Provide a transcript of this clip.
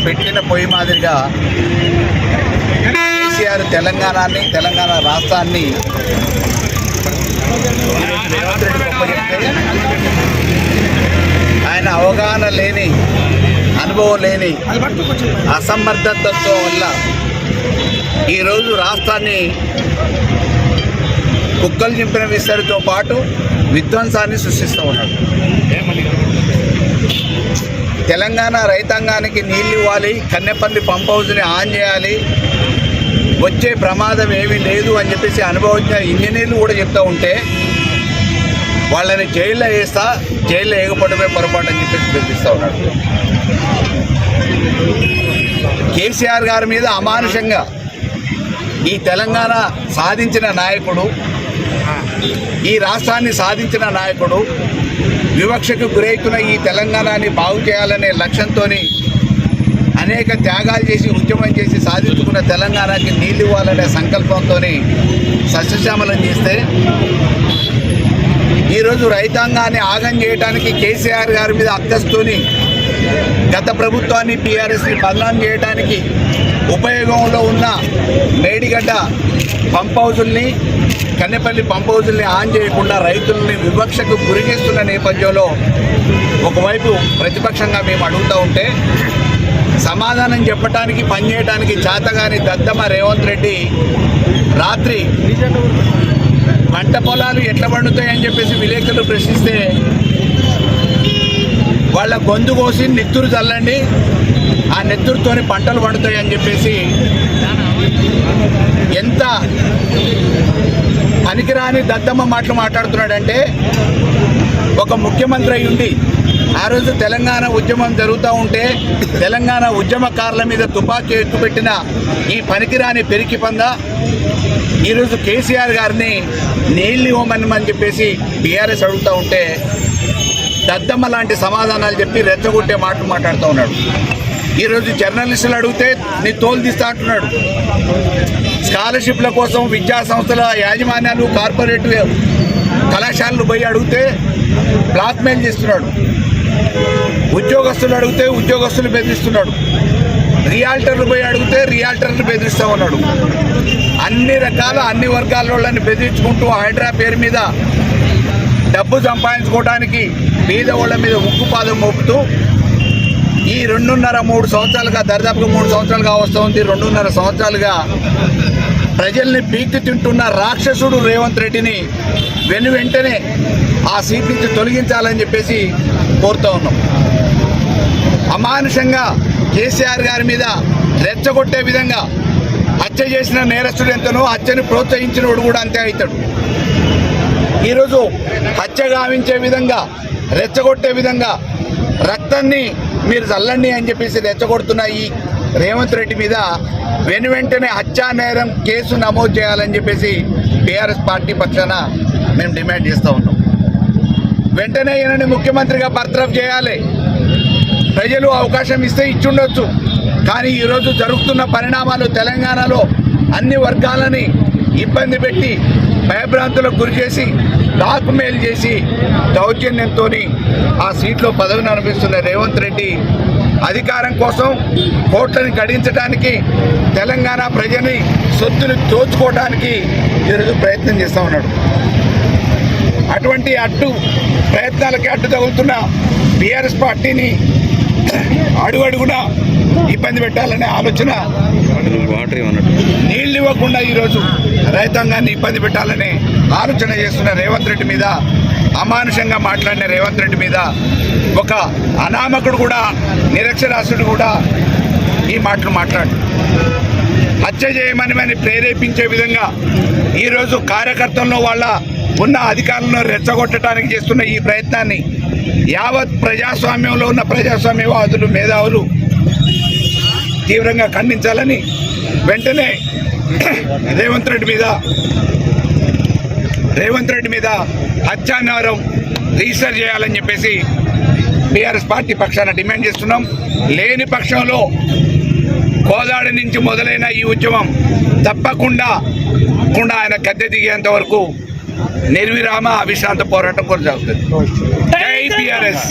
పెట్టిన పొయ్యి మాదిరిగా కేసీఆర్ తెలంగాణ రాష్ట్రాన్ని ఆయన అవగాహన లేని, అనుభవం లేని అసమర్థతతో వల్ల ఈరోజు రాష్ట్రాన్ని కుక్కలు చింపిన విస్తరితో పాటు విధ్వంసాన్ని సృష్టిస్తూ ఉన్నాడు. తెలంగాణ రైతాంగానికి నీళ్ళు ఇవ్వాలి, కన్నెపల్లి పంప్ హౌస్ని ఆన్ చేయాలి, వచ్చే ప్రమాదం ఏమీ లేదు అని చెప్పేసి అనుభవించిన ఇంజనీర్లు కూడా చెప్తూ ఉంటే వాళ్ళని జైల్లో వేస్తా, జైల్లో వేయకపోవడమే పొరపాటు అని చెప్పేసి బెదిరిస్తూ ఉన్నాడు. కేసీఆర్ గారి మీద అమానుషంగా ఈ తెలంగాణ సాధించిన నాయకుడు, ఈ రాష్ట్రాన్ని సాధించిన నాయకుడు, వివక్షకు గురైతున్న ఈ తెలంగాణని బాగు చేయాలనే లక్ష్యంతో అనేక త్యాగాలు చేసి ఉద్యమం చేసి సాధించుకున్న తెలంగాణకి నీళ్ళు ఇవ్వాలనే సంకల్పంతో సస్యశ్యామలం చేస్తే ఈరోజు రైతాంగాన్ని ఆగం చేయడానికి కేసీఆర్ గారి మీద అక్కస్తోని గత ప్రభుత్వాన్ని టీఆర్ఎస్ని బదనాం చేయడానికి ఉపయోగంలో ఉన్న మేడిగడ్డ పంప్ హౌజుల్ని, కన్నెపల్లి పంప్ హౌజుల్ని ఆన్ చేయకుండా రైతుల్ని వివక్షకు గురిచేస్తున్న నేపథ్యంలో ఒకవైపు ప్రతిపక్షంగా మేము అడుగుతూ ఉంటే సమాధానం చెప్పడానికి, పనిచేయడానికి చేతగాని దద్దమ్మ రేవంత్ రెడ్డి రాత్రి పంట పొలాలు ఎట్లా పండుతాయని చెప్పేసి విలేకరులు ప్రశ్నిస్తే వాళ్ళ గొంతు కోసి నెత్తురు చల్లండి, ఆ నెత్తురుతోని పంటలు పండుతాయని చెప్పేసి ఎంత పనికిరాని దద్దమ్మ మాటలు మాట్లాడుతున్నాడంటే, ఒక ముఖ్యమంత్రి అయి ఉండి ఆ రోజు తెలంగాణ ఉద్యమం జరుగుతూ ఉంటే తెలంగాణ ఉద్యమకారుల మీద తుపాకీ ఎక్కుపెట్టిన ఈ పనికిరాని పెరికి పంద ఈరోజు కేసీఆర్ గారిని నీళ్ళు ఇవ్వమని చెప్పేసి టీఆర్ఎస్ అడుగుతూ ఉంటే దద్దమ్మ లాంటి సమాధానాలు చెప్పి రెచ్చగొట్టే మాటలు మాట్లాడుతూ ఉన్నాడు. ఈరోజు జర్నలిస్టులు అడిగితే నీ తోలు తీస్తా అంటున్నాడు. స్కాలర్షిప్ల కోసం విద్యా సంస్థల యాజమాన్యాలు, కార్పొరేట్ కళాశాలలు పోయి అడిగితే బ్లాక్మెయిల్ చేస్తున్నాడు. ఉద్యోగస్తులు అడిగితే ఉద్యోగస్తులు బెదిరిస్తున్నాడు. రియాల్టర్లు పోయి అడిగితే రియాల్టర్లు బెదిరిస్తూ ఉన్నాడు. అన్ని రకాల అన్ని వర్గాల వాళ్ళని బెదిరించుకుంటూ హైడ్రా పేరు మీద డబ్బు సంపాదించుకోవడానికి పేదవాళ్ళ మీద ఉక్కుపాదం మోపుతూ ఈ 2.5-3 సంవత్సరాలుగా, దరిదాపుగా 3 సంవత్సరాలుగా వస్తుంది, 2.5 సంవత్సరాలుగా ప్రజల్ని పీక్కి తింటున్న రాక్షసుడు రేవంత్ రెడ్డిని వెంటనే ఆ సీట్ నుంచి తొలగించాలని చెప్పేసి కోరుతూ ఉన్నాం. అమానుషంగా కేసీఆర్ గారి మీద రెచ్చగొట్టే విధంగా హత్య చేసిన నేరస్తుడు ఎంతనో హత్యను ప్రోత్సహించినోడు కూడా అంతే అవుతాడు. ఈరోజు హత్య గావించే విధంగా రెచ్చగొట్టే విధంగా రక్తాన్ని మీరు చల్లండి అని చెప్పేసి రెచ్చగొడుతున్న ఈ రేవంత్ రెడ్డి మీద వెంటనే హత్యా నేరం కేసు నమోదు చేయాలని చెప్పేసి టీఆర్ఎస్ పార్టీ పక్షాన మేము డిమాండ్ చేస్తూ ఉన్నాం. వెంటనే ఈయనని ముఖ్యమంత్రిగా బర్తరఫ్ చేయాలి. ప్రజలు అవకాశం ఇస్తే ఇచ్చుండొచ్చు, కానీ ఈరోజు జరుగుతున్న పరిణామాలు తెలంగాణలో అన్ని వర్గాలని ఇబ్బంది పెట్టి భయభ్రాంతులకు గురి చేసి డాకుమేలు చేసి దౌర్జన్యంతో ఆ సీట్లో పదవిని అనిపిస్తున్న రేవంత్ రెడ్డి అధికారం కోసం కోట్లను గడించడానికి తెలంగాణ ప్రజని సొత్తుని దోచుకోవడానికి ఈరోజు ప్రయత్నం చేస్తూ ఉన్నాడు. అటువంటి ప్రయత్నాలకి అడ్డు తగులుతున్న టీఆర్ఎస్ పార్టీని అడుగడుగునా ఇబ్బంది పెట్టాలనే ఆలోచన, నీళ్ళు ఇవ్వకుండా ఈరోజు రైతాంగాన్ని ఇబ్బంది పెట్టాలనే ఆలోచన చేస్తున్న రేవంత్ రెడ్డి మీద, అమానుషంగా మాట్లాడిన రేవంత్ రెడ్డి మీద ఒక అనామకుడు కూడా, నిరక్షరాస్యుడు కూడా ఈ మాటలు మాట్లాడు హత్య చేయమని ప్రేరేపించే విధంగా ఈరోజు కార్యకర్తల్లో వాళ్ళ ఉన్న అధికారులను రెచ్చగొట్టడానికి చేస్తున్న ఈ ప్రయత్నాన్ని యావత్ ప్రజాస్వామ్యంలో ఉన్న ప్రజాస్వామ్యవాదులు, మేధావులు తీవ్రంగా ఖండించాలని వెంటనే రేవంత్ రెడ్డి మీద హత్యా నేరం రిజిస్టర్ చేయాలని చెప్పేసి టీఆర్ఎస్ పార్టీ పక్షాన డిమాండ్ చేస్తున్నాం. లేని పక్షంలో కోదాడి నుంచి మొదలైన ఈ ఉద్యమం తప్పకుండా ఆయన గద్దె దిగేంత వరకు నిర్విరామ అవిశ్రాంత పోరాటం కొనసాగుతుంది. జై టీఆర్ఎస్.